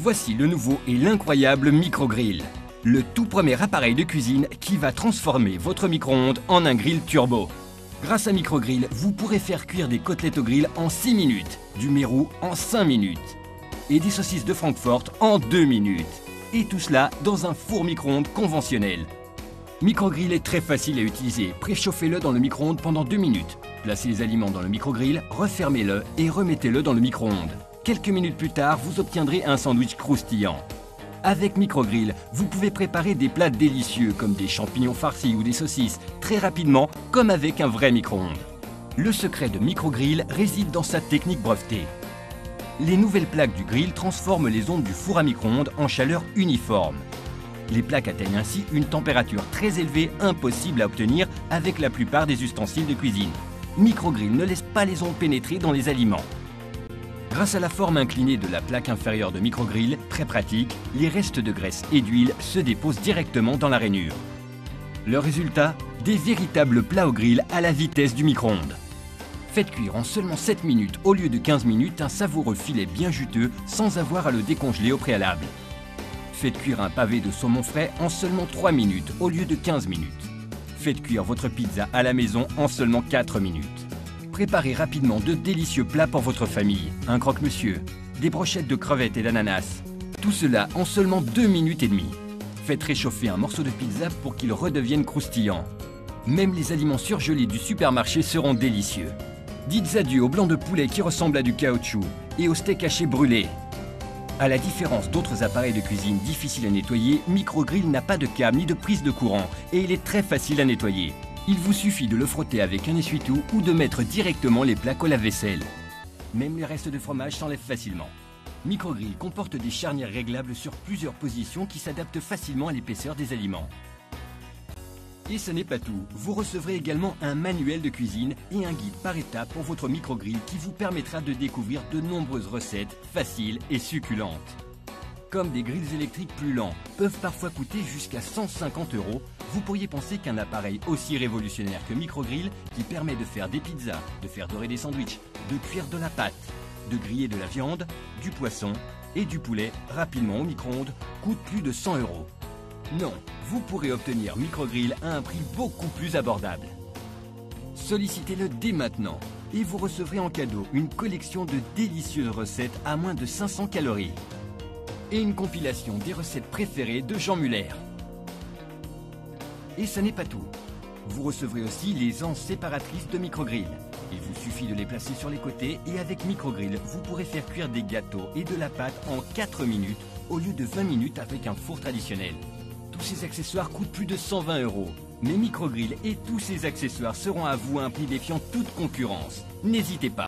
Voici le nouveau et l'incroyable micro-grill. Le tout premier appareil de cuisine qui va transformer votre micro-ondes en un grill turbo. Grâce à micro-grill, vous pourrez faire cuire des côtelettes au grill en 6 minutes, du mérou en 5 minutes et des saucisses de Francfort en 2 minutes. Et tout cela dans un four micro-ondes conventionnel. Micro-grill est très facile à utiliser. Préchauffez-le dans le micro-ondes pendant 2 minutes. Placez les aliments dans le micro-grill, refermez-le et remettez-le dans le micro-ondes. Quelques minutes plus tard, vous obtiendrez un sandwich croustillant. Avec micro-grill, vous pouvez préparer des plats délicieux comme des champignons farcis ou des saucisses très rapidement, comme avec un vrai micro-ondes. Le secret de micro-grill réside dans sa technique brevetée. Les nouvelles plaques du grill transforment les ondes du four à micro-ondes en chaleur uniforme. Les plaques atteignent ainsi une température très élevée, impossible à obtenir avec la plupart des ustensiles de cuisine. Micro-grill ne laisse pas les ondes pénétrer dans les aliments. Grâce à la forme inclinée de la plaque inférieure de micro-grill, très pratique, les restes de graisse et d'huile se déposent directement dans la rainure. Le résultat, des véritables plats au grill à la vitesse du micro-ondes. Faites cuire en seulement 7 minutes au lieu de 15 minutes un savoureux filet bien juteux sans avoir à le décongeler au préalable. Faites cuire un pavé de saumon frais en seulement 3 minutes au lieu de 15 minutes. Faites cuire votre pizza à la maison en seulement 4 minutes. Préparez rapidement de délicieux plats pour votre famille. Un croque-monsieur, des brochettes de crevettes et d'ananas. Tout cela en seulement 2 minutes et demie. Faites réchauffer un morceau de pizza pour qu'il redevienne croustillant. Même les aliments surgelés du supermarché seront délicieux. Dites adieu au blanc de poulet qui ressemble à du caoutchouc et au steak haché brûlé. À la différence d'autres appareils de cuisine difficiles à nettoyer, micro-grill n'a pas de câble ni de prise de courant et il est très facile à nettoyer. Il vous suffit de le frotter avec un essuie-tout ou de mettre directement les plaques au lave-vaisselle. Même les restes de fromage s'enlèvent facilement. Micro-grill comporte des charnières réglables sur plusieurs positions qui s'adaptent facilement à l'épaisseur des aliments. Et ce n'est pas tout, vous recevrez également un manuel de cuisine et un guide par étapes pour votre micro-grill qui vous permettra de découvrir de nombreuses recettes faciles et succulentes. Comme des grilles électriques plus lents peuvent parfois coûter jusqu'à 150 €, vous pourriez penser qu'un appareil aussi révolutionnaire que micro-grill, qui permet de faire des pizzas, de faire dorer des sandwichs, de cuire de la pâte, de griller de la viande, du poisson et du poulet rapidement au micro-ondes, coûte plus de 100 €. Non, vous pourrez obtenir micro-grill à un prix beaucoup plus abordable. Sollicitez-le dès maintenant et vous recevrez en cadeau une collection de délicieuses recettes à moins de 500 calories. Et une compilation des recettes préférées de Jean Muller. Et ça n'est pas tout. Vous recevrez aussi les anses séparatrices de micro-grill. Il vous suffit de les placer sur les côtés et avec micro-grill, vous pourrez faire cuire des gâteaux et de la pâte en 4 minutes au lieu de 20 minutes avec un four traditionnel. Tous ces accessoires coûtent plus de 120 €. Mais micro-grill et tous ces accessoires seront à vous à un prix défiant toute concurrence. N'hésitez pas.